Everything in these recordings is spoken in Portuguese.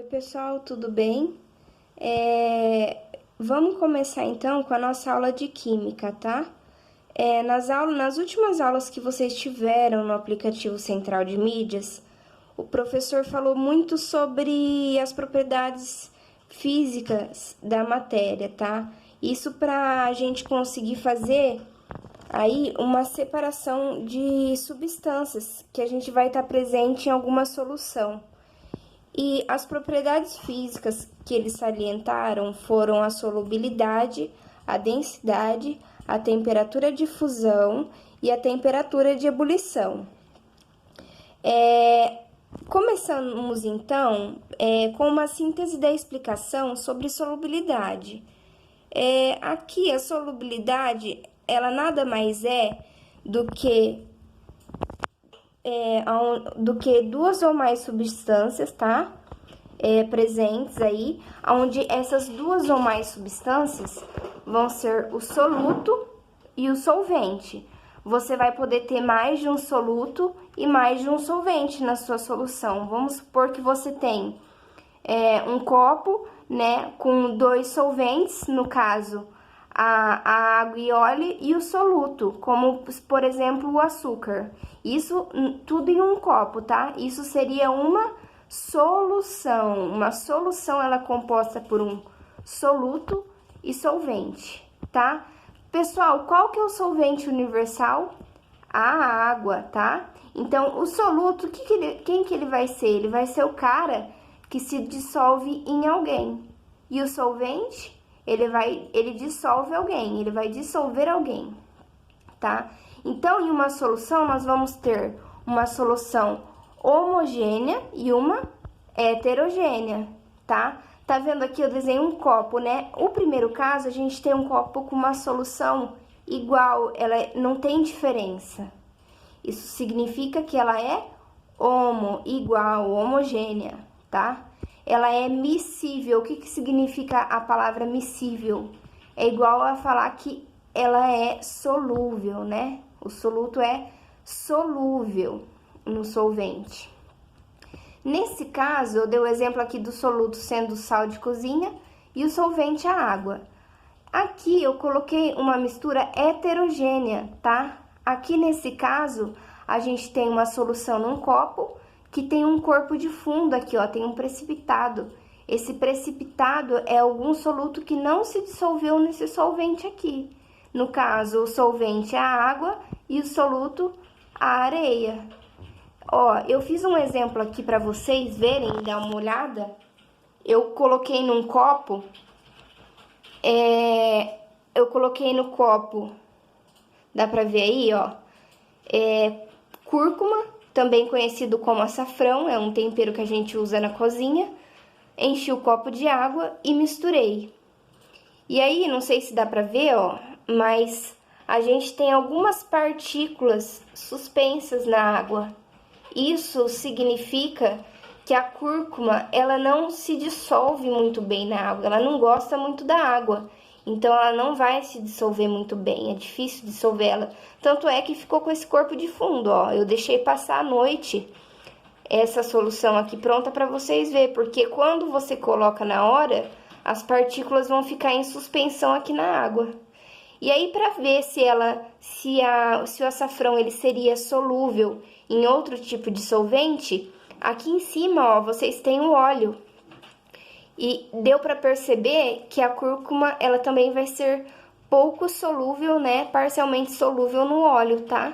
Oi, pessoal, tudo bem? Vamos começar então com a nossa aula de química, tá? Nas últimas aulas que vocês tiveram no aplicativo Central de Mídias, o professor falou muito sobre as propriedades físicas da matéria, tá? Isso para a gente conseguir fazer aí uma separação de substâncias que a gente vai estar presente em alguma solução. E as propriedades físicas que eles salientaram foram a solubilidade, a densidade, a temperatura de fusão e a temperatura de ebulição. Começamos então com uma síntese da explicação sobre solubilidade. Aqui a solubilidade, ela nada mais é do que duas ou mais substâncias, tá? Presentes aí, onde essas duas ou mais substâncias vão ser o soluto e o solvente. Você vai poder ter mais de um soluto e mais de um solvente na sua solução. Vamos supor que você tem um copo, né, com dois solventes, no caso, a água e óleo e o soluto, como, por exemplo, o açúcar. Isso tudo em um copo, tá? Isso seria uma solução. Uma solução, ela é composta por um soluto e solvente, tá? Pessoal, qual que é o solvente universal? A água, tá? Então, o soluto, quem que ele vai ser? Ele vai ser o cara que se dissolve em alguém. E o solvente, ele dissolve alguém, ele vai dissolver alguém, tá? Então, em uma solução, nós vamos ter uma solução homogênea e uma heterogênea, tá? Tá vendo aqui, eu desenhei um copo, né? O primeiro caso, a gente tem um copo com uma solução igual, ela não tem diferença. Isso significa que ela é igual, homogênea, tá? Ela é miscível. O que significa a palavra miscível? É igual a falar que ela é solúvel, né? O soluto é solúvel no solvente. Nesse caso, eu dei o exemplo aqui do soluto sendo sal de cozinha e o solvente a água. Aqui eu coloquei uma mistura heterogênea, tá? Aqui nesse caso, a gente tem uma solução num copo que tem um corpo de fundo aqui, ó, tem um precipitado. Esse precipitado é algum soluto que não se dissolveu nesse solvente aqui. No caso, o solvente é a água e o soluto a areia. Ó, eu fiz um exemplo aqui para vocês verem, dar uma olhada. Eu coloquei num copo, dá pra ver aí, ó, cúrcuma, também conhecido como açafrão, é um tempero que a gente usa na cozinha. Enchi o copo de água e misturei. E aí, não sei se dá pra ver, ó, mas a gente tem algumas partículas suspensas na água. Isso significa que a cúrcuma, ela não se dissolve muito bem na água, ela não gosta muito da água. Então, ela não vai se dissolver muito bem, é difícil dissolver ela. Tanto é que ficou com esse corpo de fundo, ó. Eu deixei passar a noite essa solução aqui pronta para vocês verem, porque quando você coloca na hora, as partículas vão ficar em suspensão aqui na água. E aí, para ver se o açafrão ele seria solúvel em outro tipo de solvente, aqui em cima, ó, vocês têm o óleo. E deu para perceber que a cúrcuma, ela também vai ser pouco solúvel, né? Parcialmente solúvel no óleo, tá?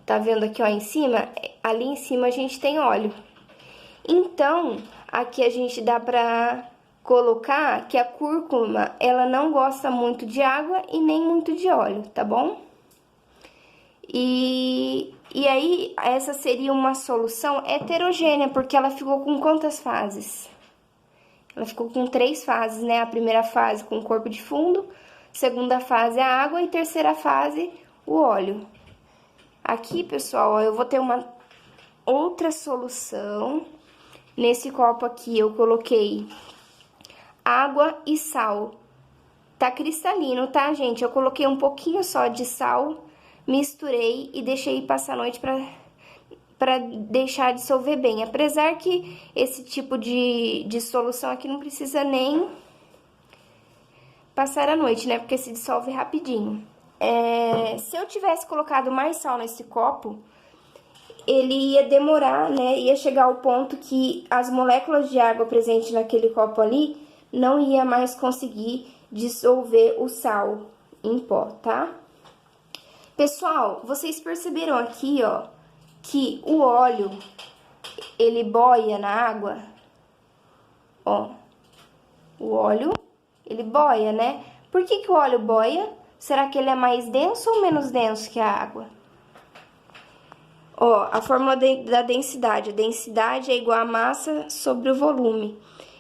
Tá vendo aqui, ó, em cima? Ali em cima a gente tem óleo. Então, aqui a gente dá pra colocar que a cúrcuma, ela não gosta muito de água e nem muito de óleo, tá bom? E aí, essa seria uma solução heterogênea, porque ela ficou com quantas fases? Ela ficou com 3 fases, né? A primeira fase com o corpo de fundo, segunda fase a água e terceira fase o óleo. Aqui, pessoal, ó, eu vou ter uma outra solução. Nesse copo aqui eu coloquei água e sal. Tá cristalino, tá, gente? Eu coloquei um pouquinho só de sal, misturei e deixei passar a noite para deixar dissolver bem. Apesar que esse tipo de solução aqui não precisa nem passar a noite, né? Porque se dissolve rapidinho. Se eu tivesse colocado mais sal nesse copo, ele ia demorar, né? Ia chegar ao ponto que as moléculas de água presentes naquele copo ali não ia mais conseguir dissolver o sal em pó, tá? Pessoal, vocês perceberam aqui, ó, que o óleo, ele boia na água? Ó, o óleo, ele boia, né? Por que que o óleo boia? Será que ele é mais denso ou menos denso que a água? Ó, a fórmula da densidade. A densidade é igual a massa sobre o volume.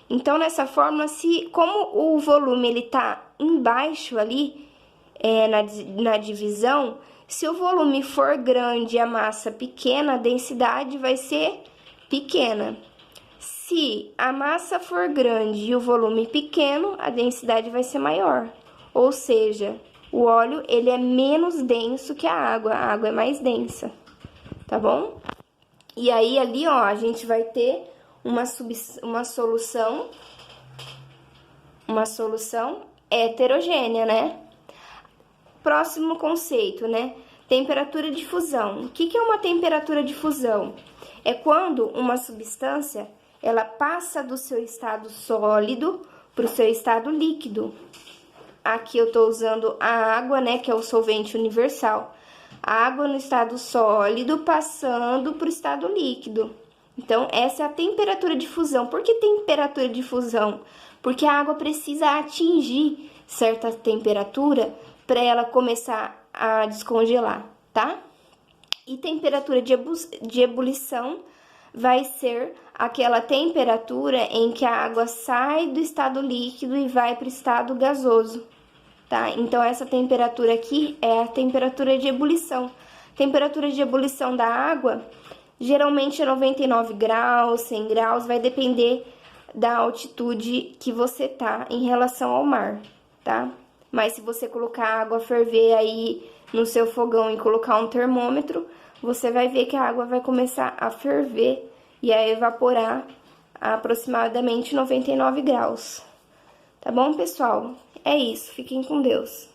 Então, nessa fórmula, como o volume ele tá embaixo ali, na divisão, se o volume for grande e a massa pequena, a densidade vai ser pequena. Se a massa for grande e o volume pequeno, a densidade vai ser maior. Ou seja, o óleo ele é menos denso que a água é mais densa, tá bom? E aí ali, ó, a gente vai ter uma solução heterogênea, né? Próximo conceito, né? Temperatura de fusão. O que que é uma temperatura de fusão? É quando uma substância ela passa do seu estado sólido para o seu estado líquido. Aqui eu tô usando a água, né, que é o solvente universal. A água no estado sólido passando para o estado líquido. Então, essa é a temperatura de fusão. Por que temperatura de fusão? Porque a água precisa atingir certa temperatura para ela começar a descongelar, tá? E temperatura de ebulição vai ser aquela temperatura em que a água sai do estado líquido e vai para o estado gasoso, tá? Então, essa temperatura aqui é a temperatura de ebulição. Temperatura de ebulição da água, geralmente é 99 graus, 100 graus, vai depender da altitude que você tá em relação ao mar, tá? Mas se você colocar a água a ferver aí no seu fogão e colocar um termômetro, você vai ver que a água vai começar a ferver e a evaporar a aproximadamente 99 graus. Tá bom, pessoal? É isso. Fiquem com Deus.